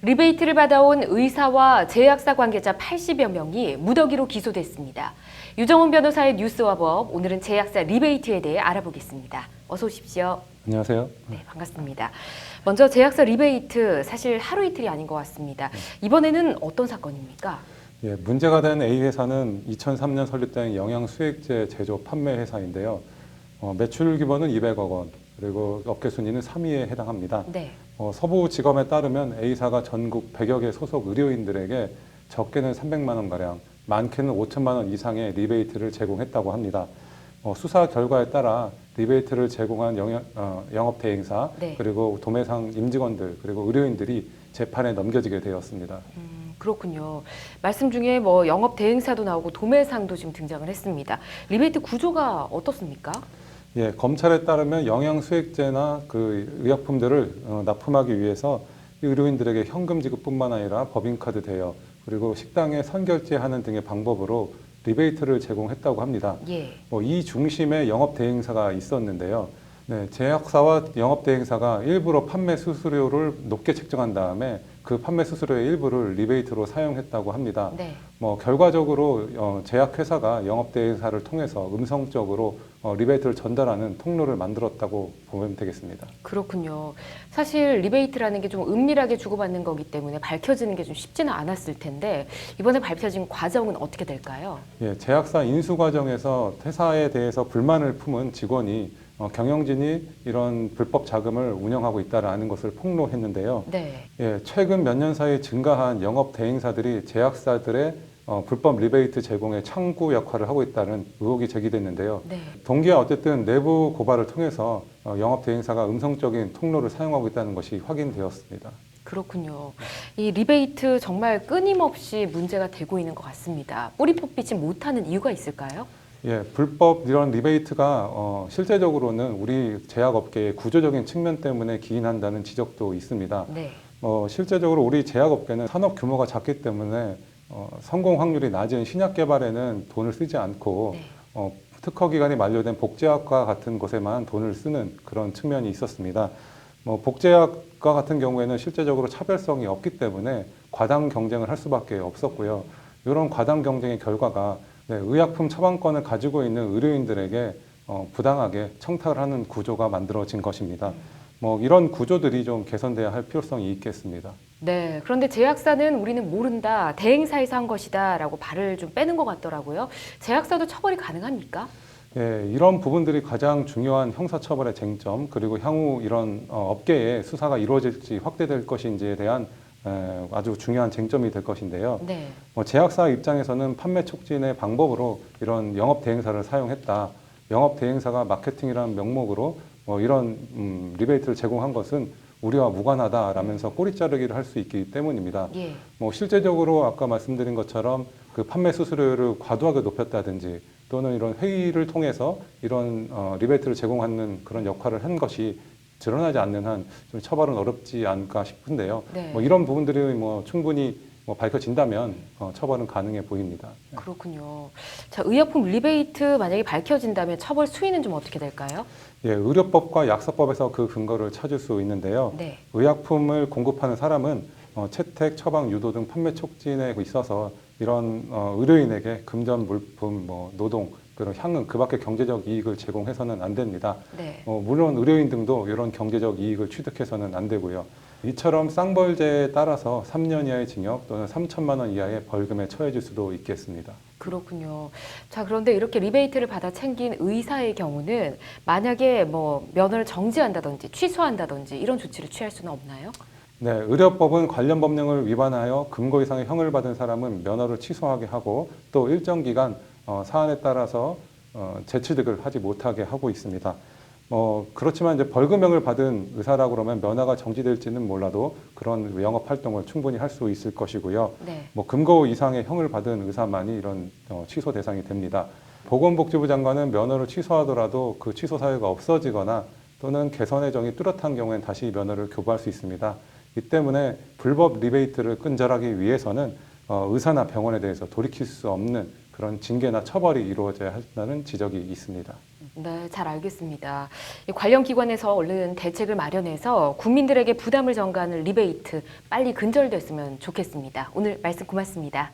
리베이트를 받아온 의사와 제약사 관계자 80여 명이 무더기로 기소됐습니다. 유정훈 변호사의 뉴스와 법, 오늘은 제약사 리베이트에 대해 알아보겠습니다. 어서 오십시오. 안녕하세요. 네, 반갑습니다. 먼저 제약사 리베이트, 사실 하루 이틀이 아닌 것 같습니다. 이번에는 어떤 사건입니까? 예, 문제가 된 A회사는 2003년 설립된 영양수액제 제조 판매 회사인데요. 매출 규모는 200억 원, 그리고 업계 순위는 3위에 해당합니다. 네. 서부지검에 따르면 A사가 전국 100여 개 소속 의료인들에게 적게는 300만 원가량, 많게는 5천만 원 이상의 리베이트를 제공했다고 합니다. 수사 결과에 따라 리베이트를 제공한 영업대행사, 네. 그리고 도매상 임직원들, 그리고 의료인들이 재판에 넘겨지게 되었습니다. 그렇군요. 말씀 중에 뭐 영업 대행사도 나오고 도매상도 지금 등장을 했습니다. 리베이트 구조가 어떻습니까? 예, 검찰에 따르면 영양수액제나 그 의약품들을 납품하기 위해서 의료인들에게 현금 지급뿐만 아니라 법인카드 대여, 그리고 식당에 선결제하는 등의 방법으로 리베이트를 제공했다고 합니다. 예. 이 중심에 영업대행사가 있었는데요. 네, 제약사와 영업대행사가 일부러 판매 수수료를 높게 책정한 다음에 그 판매 수수료의 일부를 리베이트로 사용했다고 합니다. 네. 결과적으로 제약회사가 영업대행사를 통해서 음성적으로 리베이트를 전달하는 통로를 만들었다고 보면 되겠습니다. 그렇군요. 사실 리베이트라는 게 좀 은밀하게 주고받는 거기 때문에 밝혀지는 게 좀 쉽지는 않았을 텐데 이번에 밝혀진 과정은 어떻게 될까요? 예, 제약사 인수 과정에서 회사에 대해서 불만을 품은 직원이 경영진이 이런 불법 자금을 운영하고 있다는 것을 폭로했는데요. 네. 예, 최근 몇 년 사이 증가한 영업 대행사들이 제약사들의 불법 리베이트 제공에 창구 역할을 하고 있다는 의혹이 제기됐는데요. 네. 동기와 어쨌든 내부 고발을 통해서 영업 대행사가 음성적인 통로를 사용하고 있다는 것이 확인되었습니다. 그렇군요. 이 리베이트 정말 끊임없이 문제가 되고 있는 것 같습니다. 뿌리 뽑히지 못하는 이유가 있을까요? 예, 불법 이런 리베이트가 실제적으로는 우리 제약업계의 구조적인 측면 때문에 기인한다는 지적도 있습니다. 네. 실제적으로 우리 제약업계는 산업 규모가 작기 때문에 성공 확률이 낮은 신약 개발에는 돈을 쓰지 않고 네. 특허 기간이 만료된 복제약과 같은 것에만 돈을 쓰는 그런 측면이 있었습니다. 복제약과 같은 경우에는 실제적으로 차별성이 없기 때문에 과당 경쟁을 할 수밖에 없었고요. 이런 과당 경쟁의 결과가 의약품 처방권을 가지고 있는 의료인들에게 부당하게 청탁을 하는 구조가 만들어진 것입니다. 이런 구조들이 좀 개선돼야 할 필요성이 있겠습니다. 네. 그런데 제약사는 우리는 모른다, 대행사에서 한 것이다 라고 발을 좀 빼는 것 같더라고요. 제약사도 처벌이 가능합니까? 예, 이런 부분들이 가장 중요한 형사처벌의 쟁점, 그리고 향후 이런 업계의 수사가 이루어질지 확대될 것인지에 대한 아주 중요한 쟁점이 될 것인데요. 네. 제약사 입장에서는 판매 촉진의 방법으로 이런 영업 대행사를 사용했다. 영업 대행사가 마케팅이라는 명목으로 이런 리베이트를 제공한 것은 우리와 무관하다라면서 꼬리 자르기를 할 수 있기 때문입니다. 예. 실제적으로 아까 말씀드린 것처럼 그 판매 수수료를 과도하게 높였다든지 또는 이런 회의를 통해서 이런 리베이트를 제공하는 그런 역할을 한 것이 드러나지 않는 한 좀 처벌은 어렵지 않을까 싶은데요. 네. 이런 부분들이 충분히 밝혀진다면 처벌은 가능해 보입니다. 그렇군요. 자, 의약품 리베이트 만약에 밝혀진다면 처벌 수위는 좀 어떻게 될까요? 예, 의료법과 약사법에서 그 근거를 찾을 수 있는데요. 네. 의약품을 공급하는 사람은 채택, 처방, 유도 등 판매 촉진에 있어서 이런 의료인에게 금전, 물품, 노동, 그런 향응, 그 밖에 경제적 이익을 제공해서는 안 됩니다. 네. 물론 의료인 등도 이런 경제적 이익을 취득해서는 안 되고요. 이처럼 쌍벌제에 따라서 3년 이하의 징역 또는 3천만 원 이하의 벌금에 처해질 수도 있겠습니다. 그렇군요. 자, 그런데 이렇게 리베이트를 받아 챙긴 의사의 경우는 만약에 면허를 정지한다든지 취소한다든지 이런 조치를 취할 수는 없나요? 네, 의료법은 관련 법령을 위반하여 금고 이상의 형을 받은 사람은 면허를 취소하게 하고 또 일정 기간 사안에 따라서 재취득을 하지 못하게 하고 있습니다. 그렇지만 이제 벌금형을 받은 의사라고 그러면 면허가 정지될지는 몰라도 그런 영업 활동을 충분히 할 수 있을 것이고요. 네. 금고 이상의 형을 받은 의사만이 이런 취소 대상이 됩니다. 보건복지부 장관은 면허를 취소하더라도 그 취소 사유가 없어지거나 또는 개선의 정이 뚜렷한 경우엔 다시 면허를 교부할 수 있습니다. 이 때문에 불법 리베이트를 근절하기 위해서는 의사나 병원에 대해서 돌이킬 수 없는 그런 징계나 처벌이 이루어져야 한다는 지적이 있습니다. 네, 잘 알겠습니다. 이 관련 기관에서 얼른 대책을 마련해서 국민들에게 부담을 전가하는 리베이트 빨리 근절됐으면 좋겠습니다. 오늘 말씀 고맙습니다.